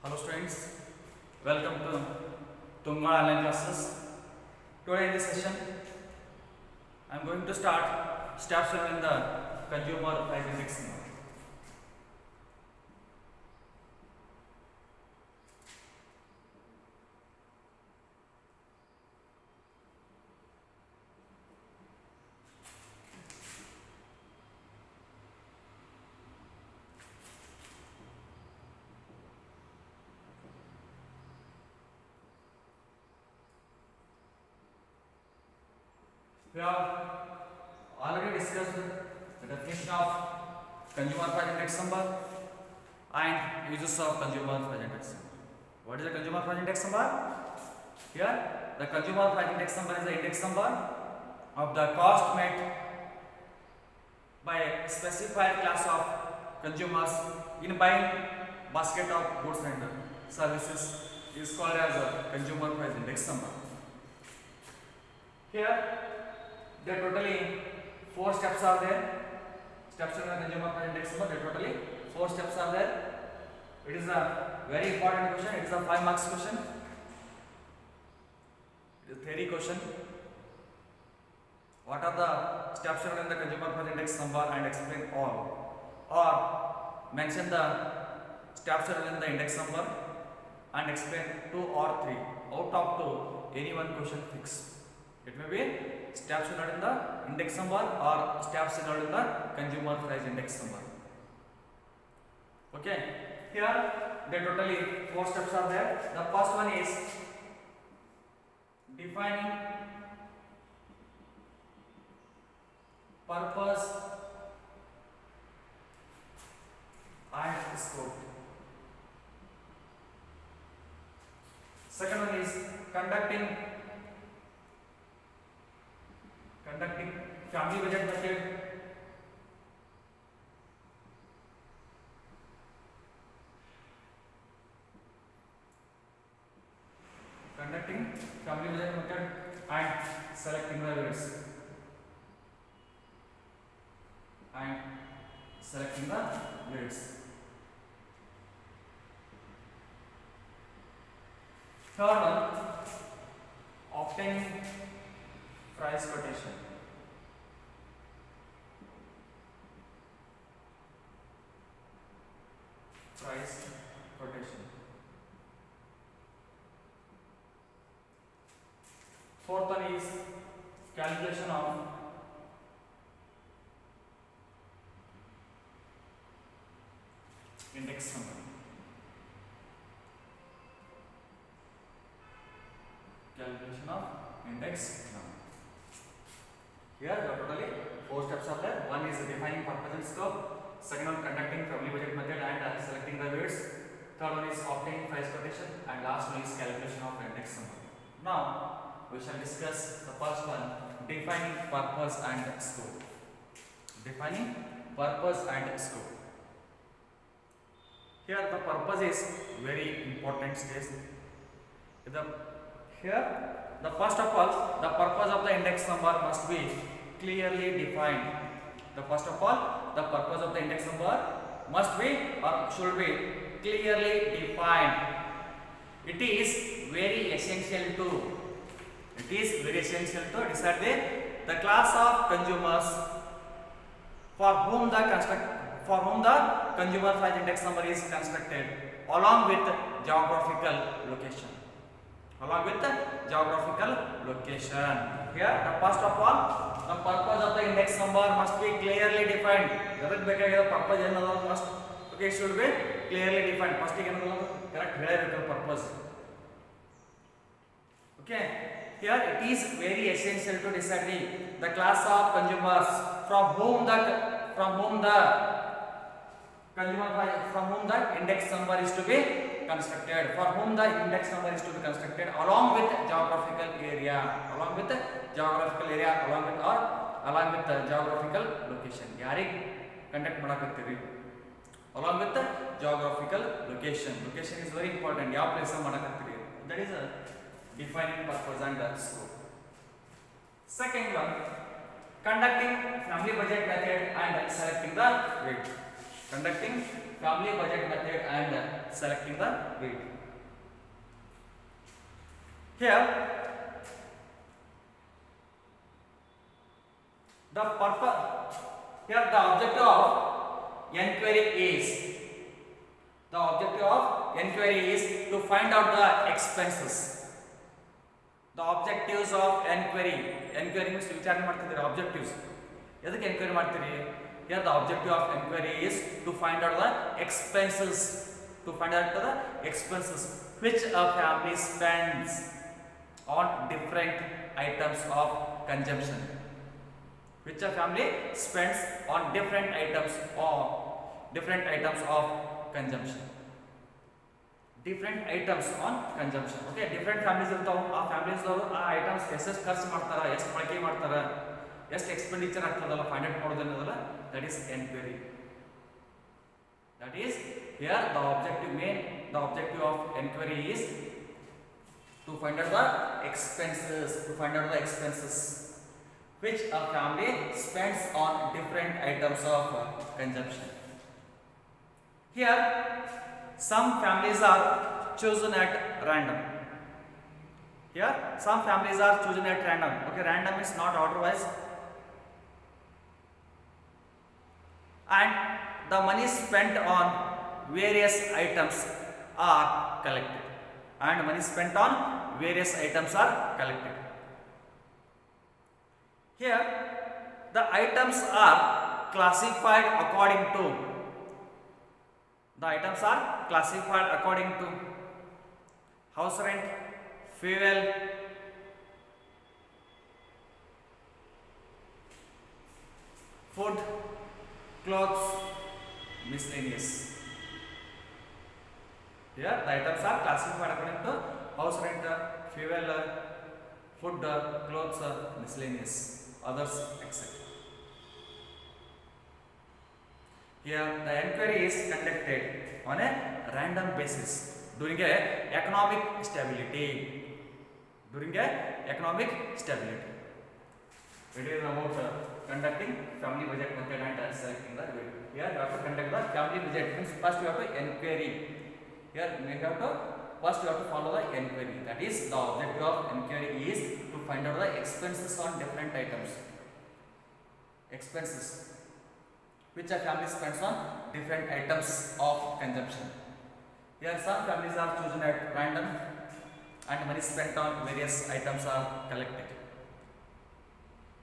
Hello students, welcome to Tunga online classes. Today in this session, I am going to start steps in the consumer price index. We have already discussed the definition of consumer price index number and uses of consumer price index number. What is the consumer price index number? Here, the consumer price index number is the index number of the cost met by a specified class of consumers in buying basket of goods and services is called as a consumer price index number. Here, there are totally 4 steps are there. Steps in the consumer price index number, there are totally 4 steps are there. It is a very important question. It is a 5 marks question. It is a theory question. What are the steps in the consumer price index number and explain all, or mention the steps in the index number and explain 2 or 3 out of 2 any one question fix. It may be steps in the index number or steps in the consumer price index number. Okay, here there are totally 4 steps are there. The first one is defining purpose and scope. Second one is conducting family budget method. Conducting family budget method and selecting the weights. Third one, obtaining price quotation. Fourth one is calculation of index number. Here there are totally 4 steps are there. One is defining purpose and scope. Second one, conducting family budget method and selecting the weights. Third one is obtaining price quotation, and last one is calculation of index number. Now we shall discuss the first one, defining purpose and scope. Here the purpose is very important stage. Here the first of all, the purpose of the index number must be clearly defined. The purpose of the index number must be or should be clearly defined. It is very essential to decide the class of consumers for whom the consumer price index number is constructed, along with geographical location. Here, the first of all, the purpose of the index number must be clearly defined. The purpose must should be clearly defined. First, correct purpose. Okay. Here it is very essential to decide the class of consumers from whom the index number is to be constructed, along with geographical area, along with geographical location. Yarig conduct madakatiri along with the geographical location. Location is very important. Yav place madakatiri. That is a defining purpose and scope. Second one, conducting family budget method and selecting the weight. conducting family budget method and selecting the weight. Here the purpose, here the objective of enquiry is, the objective of enquiry is to find out the expenses. The objectives of enquiry, enquiry means ವಿಚಾರಣೆ ಮಾಡ್ತಿದ್ದೀರಿ, objectives ಎದಕ್ಕೆ enquiry ಮಾಡ್ತೀರಿ? Here the objective of enquiry is to find out the expenses, to find out the expenses which a family spends on different items of consumption, which a family spends on different items of consumption, different items on consumption. Okay, different families irtav, ಆ families ಅವರು ಆ items ಎಷ್ಟು ಖರ್ಚು ಮಾಡ್ತಾರ, ಎಷ್ಟು ಬಳಕೆ ಮಾಡ್ತಾರ, ಎಷ್ಟು ಎಕ್ಸ್ಪೆಂಡಿಚರ್ ಆಗ್ತದಲ್ಲ ಫೈಂಡ್ ಔಟ್ ಮಾಡೋದು ಅನ್ನೋದಲ್ಲ, that is enquiry. That is here the objective of enquiry is to find out the expenses, which a family spends on different items of consumption. Here some families are chosen at random. Here some families are chosen at random. Okay, random is not order wise, and the money spent on various items are collected. Here the items are classified according to house rent, fuel, food, clothes, miscellaneous. Here the items are classified according to house rent, fuel, food, clothes, miscellaneous, others, etc. Here the enquiry is conducted on a random basis during a economic stability. It is about conducting family budget method and selecting the weight. Here you have to conduct the family budget, means first you have to enquiry. Here you have to follow the enquiry. That is the objective of enquiry is to find out the expenses on different items. Expenses which a family spends on different items of consumption. Here some families are chosen at random and money spent on various items are collected.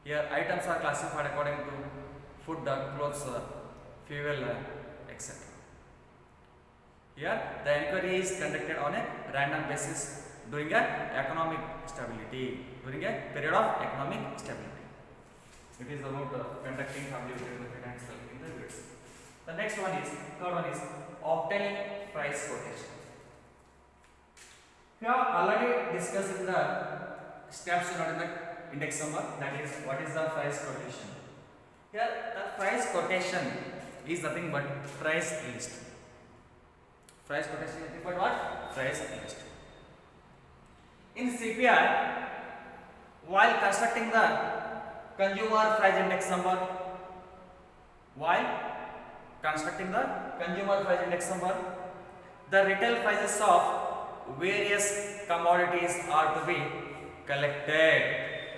Here items are classified according to food, clothes, fuel, etc. Here the enquiry is conducted on a random basis during a period of economic stability. It is about conducting family budget method and selecting the weights. The next one is, third one is obtaining price quotation. We have already discussed in the steps in the index number, that is what is the price quotation. Here the price quotation is nothing but price list. Price quotation is nothing but what? Price list. In CPI, while constructing the consumer price index number, the retail prices of various commodities are to be collected.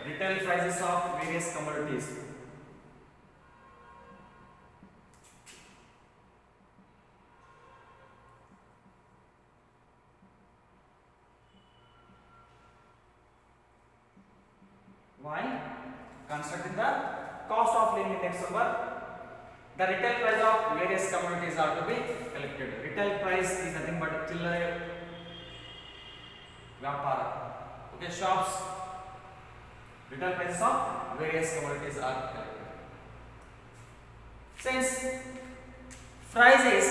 Retail prices of various commodities. While constructing the cost of living index number, the retail price of various commodities are to be collected. Retail price is nothing but chillare vyapara. Okay, shops. Retail prices of various commodities are collected. Since price is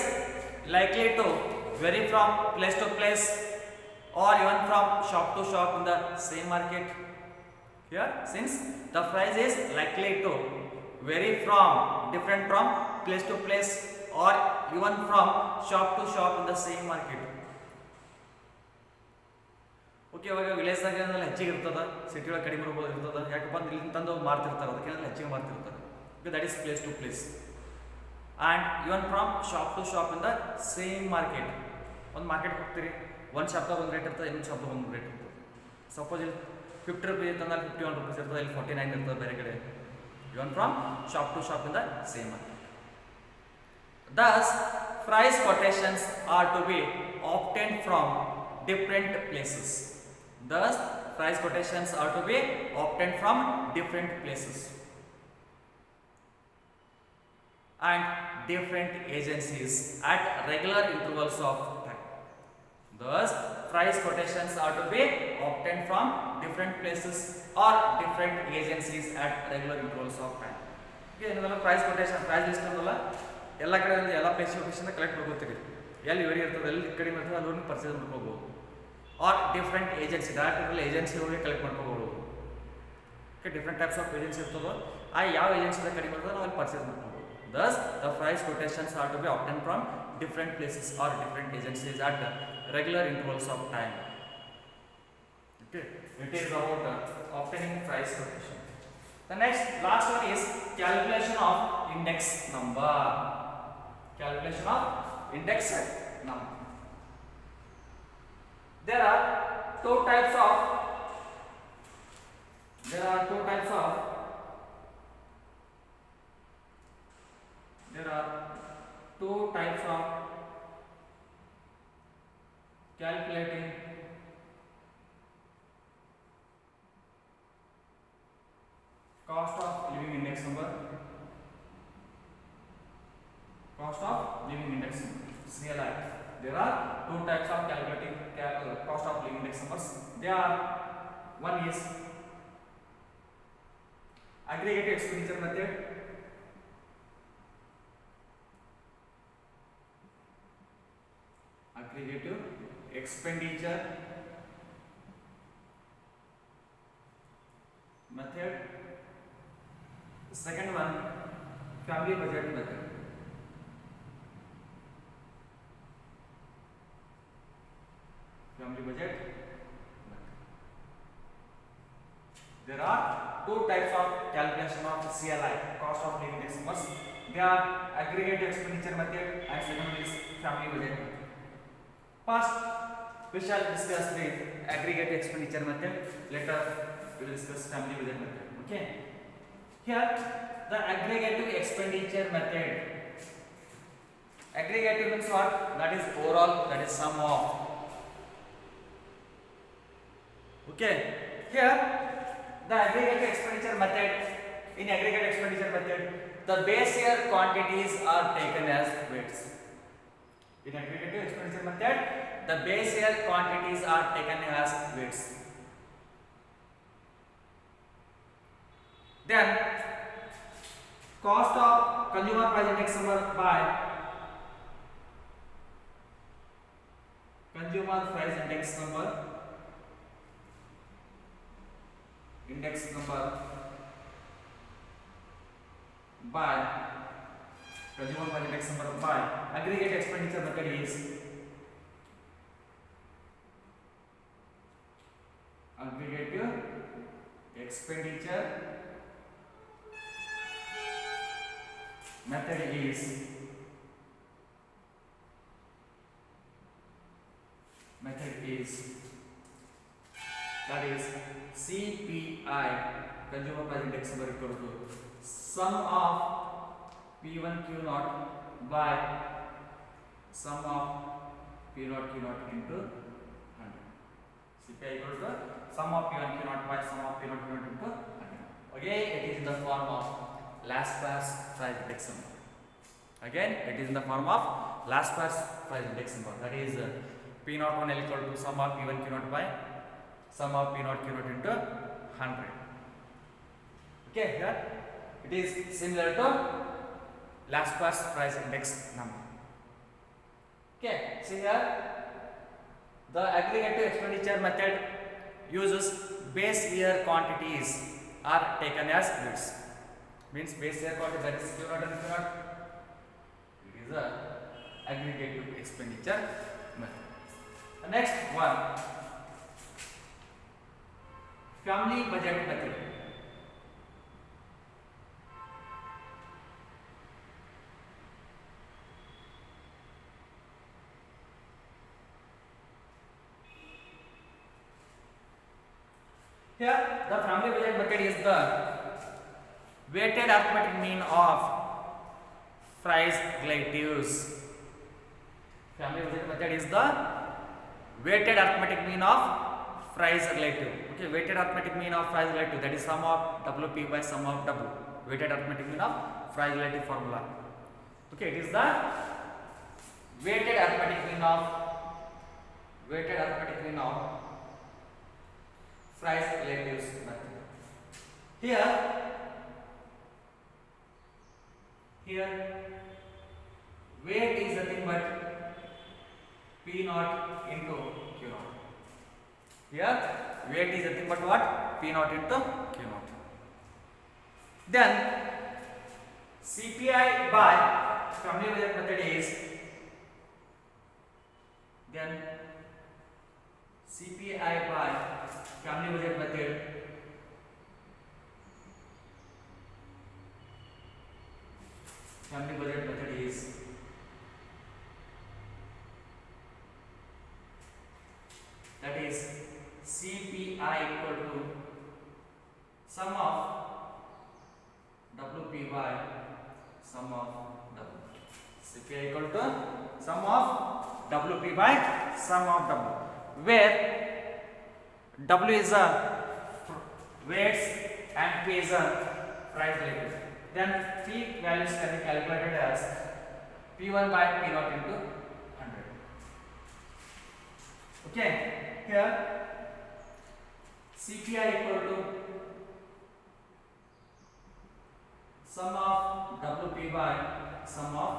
likely to vary from place to place or even from shop to shop in the same market. Here, since the price is likely to vary different from place to place or even from shop to shop in the same market. Okay, ಇವಾಗ ವಿಲೇಜ್ದಾಗ ಏನೆಲ್ಲ ಹೆಚ್ಚಿಗೆ ಇರ್ತದೆ, city ಒಳಗೆ ಕಡಿಮೆ ಇರ್ತದೆ. ಯಾಕಪ್ಪ ಅಂದ್ರೆ ಇಲ್ಲಿ ತಂದು ಮಾರ್ತಿರ್ತಾರೆ, ಅದಕ್ಕೆ ಹೆಚ್ಚಿಗೆ ಮಾರ್ತಿರ್ತಾರೆ. That is place to place. and even from shop to shop in the same market. ಒಂದು ಮಾರ್ಕೆಟ್ ಹೋಗ್ತೀರಿ, ಒಂದು ಶಾಪ್ದಾಗ ಒಂದು ರೇಟ್ ಇರ್ತದೆ, ಇನ್ನೊಂದು ಶಾಪ್ದಾಗ ಒಂದು ರೇಟ್ ಇರ್ತದೆ. ಸಪೋಸ್ ಇಲ್ಲಿ 50 rupees ಇರ್ತಂದ್ರೆ 51 rupees ಇರ್ತದೆ, ಇಲ್ಲಿ 49 ಇರ್ತದೆ ಬೇರೆ ಕಡೆ. Even from shop to shop in the same market. Thus, price quotations are to be obtained from different places. Thus, price quotations are to be obtained from different places and different agencies at regular intervals of time. Thus, price quotations are to be obtained from different places or different agencies at regular intervals of time. Okay, ಏನಲ್ಲ price quotation, price list ಅನ್ನೋಲ್ಲ ಎಲ್ಲ ಕಡೆಯಿಂದ ಎಲ್ಲ place location collect ಮಾಡ್ಕೋತೀರಿ. ಎಲ್ಲಿ very ಇರ್ತದೆ, ಎಲ್ಲಿ ಕಡಿಮೆ ಇರ್ತದೆ ಅಲ್ಲೂ ಪರ್ಚೇಸ್ ಮಾಡ್ಕೋಬೋದು. Are different agency, direct agency ಹೋಗಿ ಕಲೆಕ್ಟ್ ಮಾಡ್ಕೋಬೋದು. Okay, different types of agency ಇರ್ತದೋ ಆ ಯಾವ ಏಜೆನ್ಸಿದಾಗ ಕಡಿಮೆ ಇರ್ತದೆ ನಾವು ಅಲ್ಲಿ ಪರ್ಚೇಸ್ ಮಾಡ್ಕೋಬೋದು. Thus, the price quotations are to be obtained from different places or different agencies at regular intervals of time. Okay, it is about obtaining price quotation. The last one is calculation of index number. Calculation of index number. There are two types of calculating cost of living index number. Cost of living index number, CLI. There are two types of calculating cost of living index numbers. One is aggregate expenditure method. Aggregate expenditure method. The second one, family budget method. Family budget method. There are two types of calculation of CLI, cost of living index numbers. They are aggregate expenditure method and second one is family budget method. First, we shall discuss the aggregate expenditure method. Later, we will discuss family budget method. Okay. Here, the aggregative expenditure method. Aggregative means what? That is overall. That is sum of. Okay. Here, the aggregative expenditure method. In aggregate expenditure method, the base year quantities are taken as weights. In aggregative expenditure method, the base year quantities are taken as weights. Then, cost of consumer price index number by consumer price index number by consumer price index number by aggregate expenditure method is aggregate expenditure method is that is CPI, consumer price index number equal to sum of P1 Q naught by sum of P naught Q naught into 100. CPI equal to sum of P1 Q naught by sum of P naught Q naught into 100. Again, it is in the form of last pass price index number. Again, it is in the form of last pass price index number. That is P naught 1 equal to sum of P1 Q naught by sum of P naught Q naught into 100. Okay, here it is similar to last pass price index number. Okay, see here the aggregative expenditure method uses base year quantities are taken as weights. Means base year quantity, that is Q naught and Q naught. It is a aggregative expenditure method. The next one, family budget method. the family budget method is the weighted arithmetic mean of price relatives. Family budget method is the weighted arithmetic mean of price relative. Okay, weighted arithmetic mean of price relative, that is sum of WP by sum of W. Weighted arithmetic mean of price relative formula. Okay, it is the weighted arithmetic mean of price relatives method. Here weight is nothing but P naught into Q naught. Here weight is nothing but what? P naught into Q naught. Then CPI by family budget method is CPI by family budget method is that is CPI equal to sum of WP by sum of W. CPI equal to sum of WP by sum of W, where W is a weights and P is a price relative. Then P values can be calculated as P1 by P0 into 100. Okay, here CPI equal to sum of WP by sum of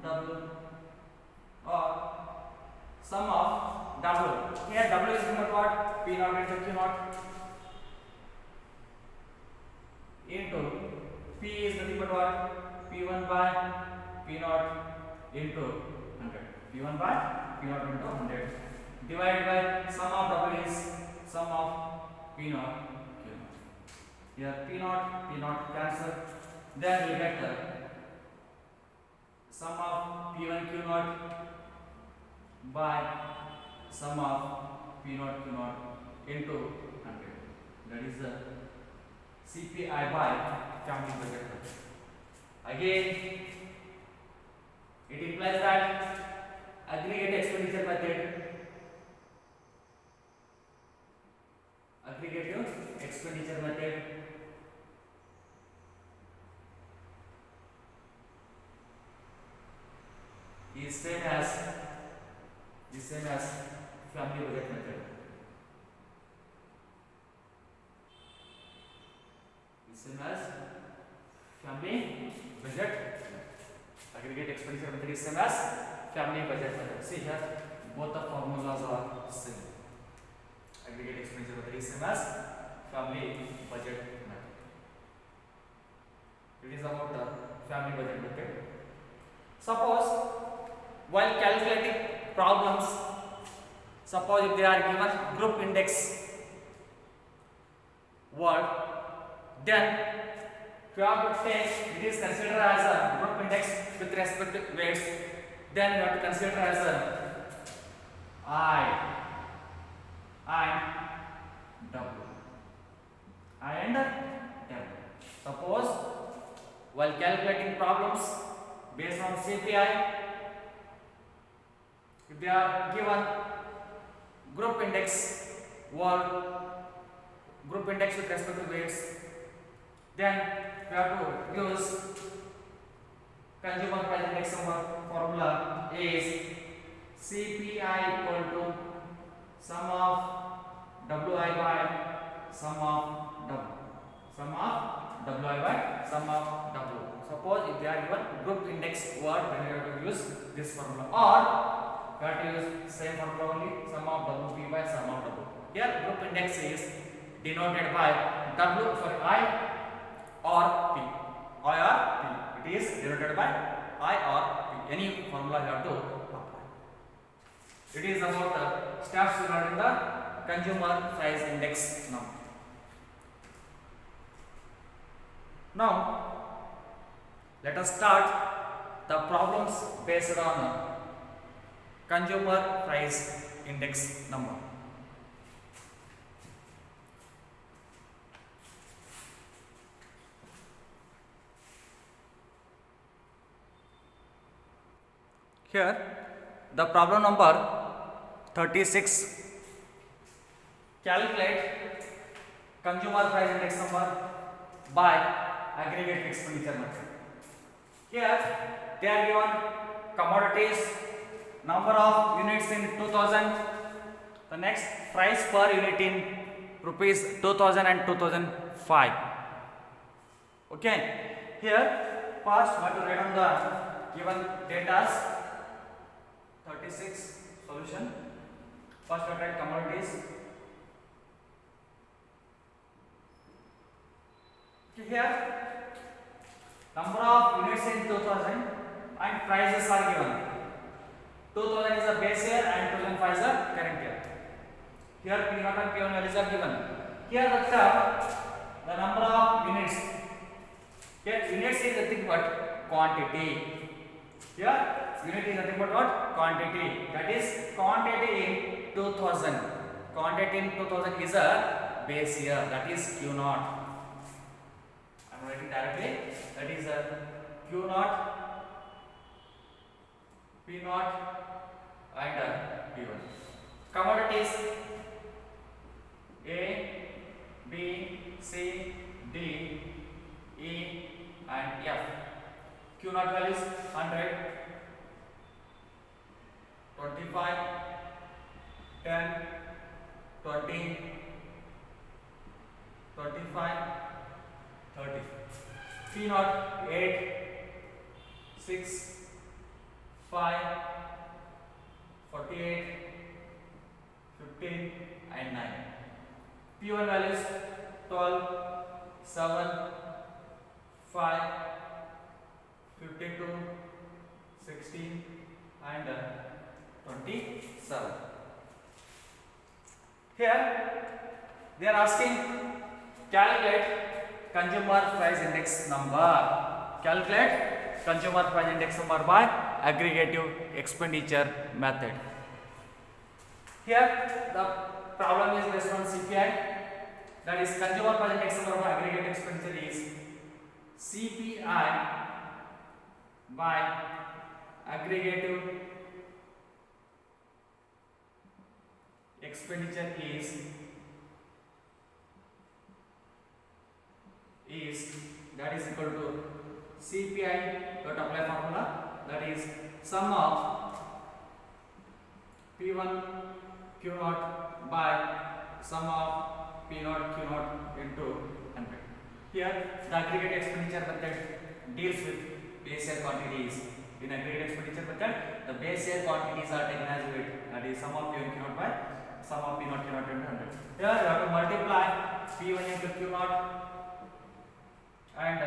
W or sum of W. Here W is equal to what? P0 into Q0 into P is nothing but what? P1 by P0 into 100. P1 by P0 into 100 divided by sum of W is sum of P0 Q0. Here P0 cancel. Then we get the sum of P1 Q0 by sum of P0 Q0 into 100. That is the CPI by family budget method. Again, it implies that aggregate expenditure method is same as family budget method. Aggregate expenditure method is same as family budget method. See here, both the formulas are same. Aggregate expenditure method is same as family budget method. It is about the family budget method. Suppose while calculating problems, suppose if they are given group index word, then if you have to take, it is considered as a group index with respect to weights, then you have to consider as a I and W. Suppose while calculating problems based on CPI, if they are given group index with respect to weights, then we have to use consumer price index formula is CPI equal to sum of WI by sum of W. Suppose if they are given group index word, then you have to use this formula, or you have to use same formula only, sum of WP by sum of W. Here group index is denoted by W for I or P. It is denoted by I or P. Any formula you have to apply. It is about the steps regarding the consumer price index now. Now let us start the problems based on consumer price index number. Here the problem number 36. Calculate consumer price index number by aggregate expenditure method. Here they are given commodities, number of units in 2000, the next price per unit in rupees 2000 and 2005. Okay, here first what to write on the given data. 36 solution. First we write commodities. Okay, here number of units in 2000 and prices are given. 2000 is a base year and 2005 is a current year. Here P0 and P1 values are given. Here the term, the number of units. Here units is nothing but quantity. Here unit is nothing but what? Quantity. That is quantity in 2000. Quantity in 2000 is a base year. That is Q0. I am writing directly. That is a Q0, P0 and P1. Commodities A, B, C, D, E and F. Q0 values 100, 25, 10, 20, 25, 30. P0 8, 6, 5, 48, 15 and 9. P1 values 12, 7, 5, 52, 16 and 27. Here they are asking calculate consumer price index number. Calculate consumer price index number by aggregative expenditure method. Here the problem is based on CPI, that is consumer price index number by aggregate expenditure is CPI by aggregative expenditure is that is equal to CPI dot apply formula, that is sum of P1 Q0 by sum of P0 Q0 into 100. Here the aggregate expenditure method deals with base year quantities. In aggregate expenditure method, the base year quantities are taken as weight, that is sum of P1 Q0 by sum of P0 Q0 into 100. Here you have to multiply P1 into Q0 and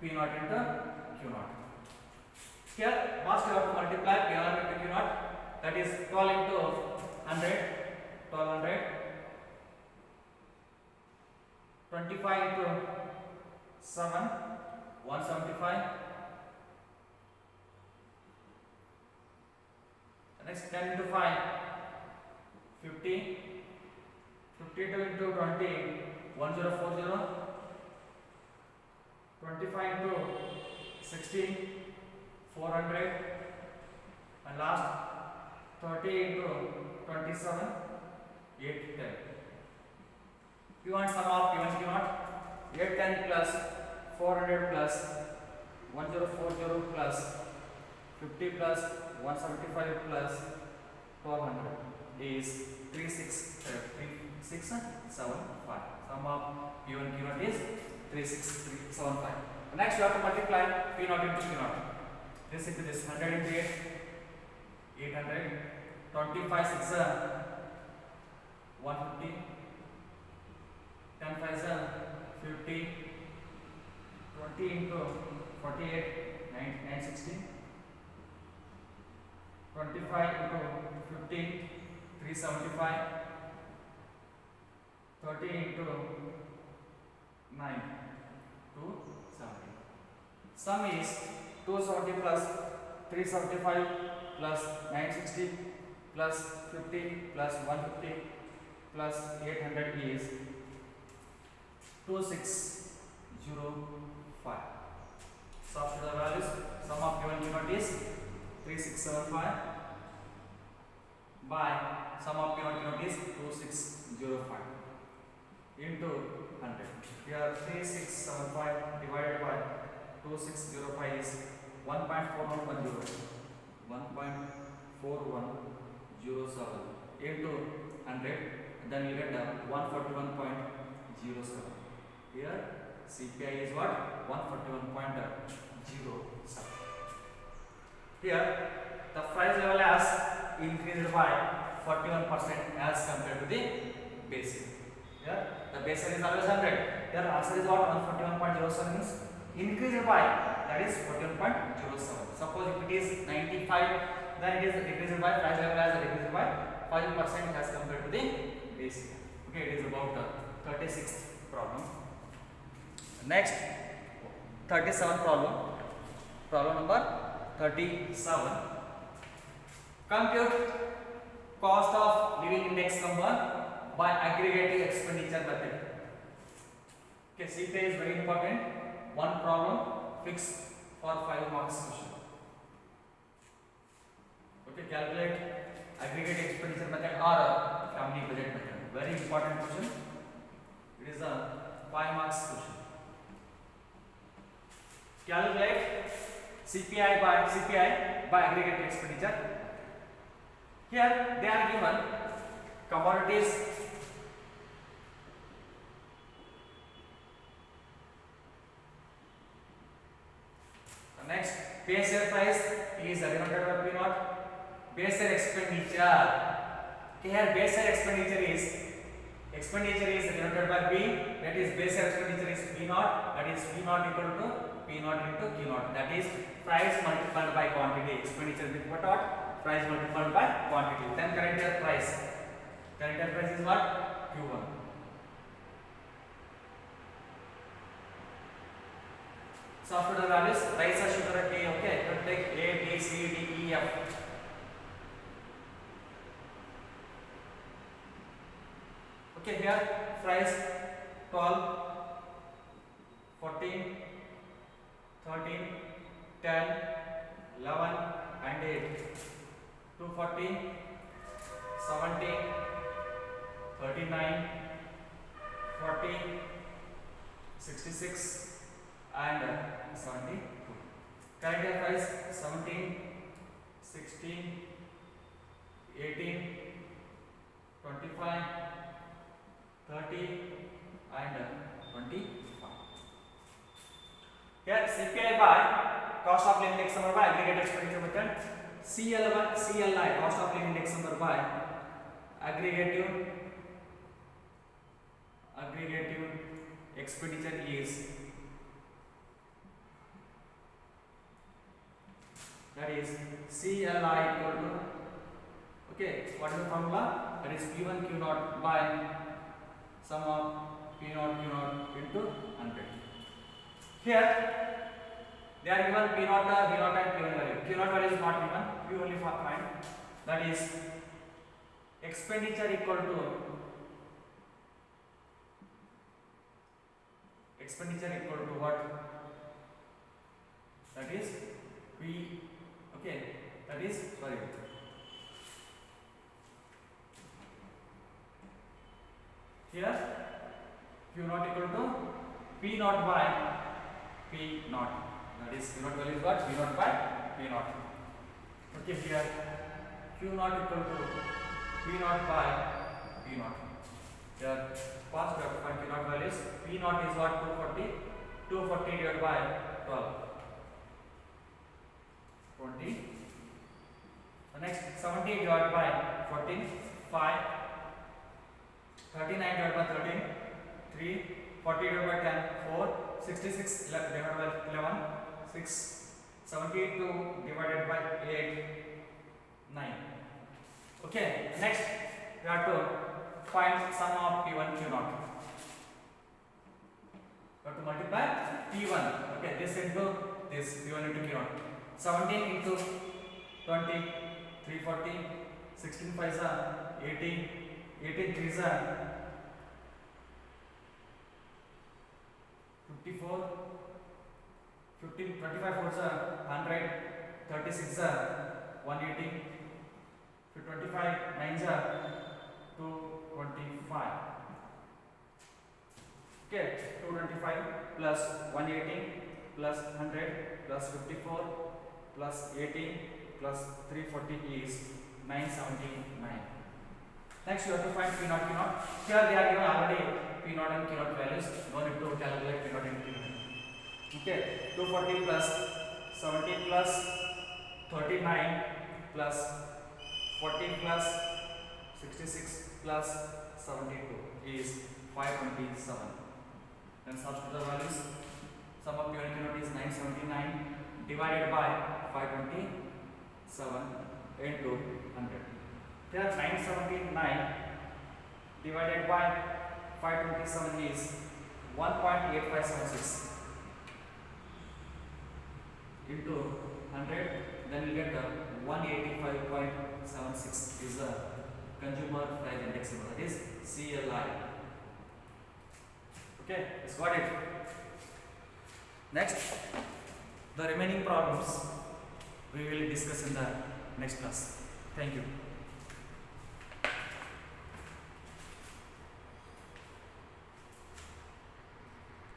P0 into Q0. Here first you have to multiply P1 into Q0, that is 12 into 100, 1200, 25 into 7, 175. Next 10 into 5, 50, 52 into 20, 1040, 25 into 16, 400, and last 30 into 27, 810. You want sum of P1 Q0, 810 plus 400 plus 1040 plus 50 plus 175 plus 1200 is 36375. Sum of P1 Q0 is 36375. Next you have to multiply P0 into Q0. This into this 100 into 8, 800, 25 6 150, 10 5 50, 20 into 48, 960, 25 into 15, 375, 30 into 9, 270. Sum is 270 plus 375 plus 960 plus 50 plus 150 plus 800 is 2605. Substitute the values. Sum of given Q0 is 3675 by sum of P naught is 2605 into 100. Here 3675 divided by 2605 is 1.4110. 1.4107 into 100, then you get 141.07. Here CPI is what? 141.07. Here the price level has increased by 41% as compared to the base year. Here the base year is always 100. Here answer is what? 141.07 means increased by, that is 41.07. Suppose if it is 95, then it is decreased by, price level has decreased by 5% as compared to the base year. Okay, it is about the 36th problem. Next, 37 problem. Problem number 37. Compute cost of living index number by aggregating expenditure method. Okay, CPI is very important. One problem fixed for 5 marks question. Okay, calculate aggregate expenditure method or family budget method. Very important question. It is a 5 marks question. Calculate CPI by aggregate expenditure. Here they are given commodities, next base year price is denoted by P naught. Base year expenditure. Here base year expenditure is denoted by B, that is base year expenditure is P naught, that is P naught equal to P naught into Q naught, that is price multiplied by quantity. Expenditure is what? Price multiplied by quantity. Then current year price. Current year price is what? Q1. So after the values, price of sugar at K, okay, you take A, B, C, D, E, F. Okay, here price 12, 14, 13, 10, 11 and 8. 240, 70, 39, 40, 66 and 72. Current year price 17, 16, 18, 25, 30 and 25. Here CPI by cost of living index number by aggregate expenditure method. CLI cost of living index number by aggregative expenditure is, that is CLI equal to, okay, what is the formula? That is P1 Q naught by sum of P naught Q naught into 100. Here they are given P naught, V naught and P1 value. Q naught value is not given, we only find, that is expenditure equal to what? That is P, okay, that is, sorry, here Q naught equal to P naught by P naught, that is Q naught value is what? P naught by P naught. Okay, here Q naught equal to P naught by P naught. Here first we have to find Q naught values. P naught is what? 240 divided by 12, 20. The next 70 divided by 14, 5. 39 divided by 13, 3. 40 divided by 10, 4. 66 divided by 11, 6. 72 divided by 8, 9. Okay, next we have to find sum of P1 Q naught. We have to multiply P1, okay, this into this, P1 into Q naught. 17 into 20, 340, 16 5 18, 18 3 54, 15 25 4 100, 36 are 180. फिर 25 9 are 225. Okay, 225 plus 180 plus 100 plus 54 plus 18 plus 340 is 979. Next you have to find P naught Q naught. Here they are given already P naught and Q naught values. No need to calculate P naught and Q naught. Okay, 240 plus 17 plus 39 plus 40 plus 66 plus 72 is 527. Then substitute the values. Sum of P and Q naught is 979 divided by 527 into 100. Here 979 divided by 527 is 1.8576 into 100, then you get the 185.76 is the consumer price index, that is CLI. Okay, it's got it. Next, the remaining problems we will discuss in the next class. Thank you.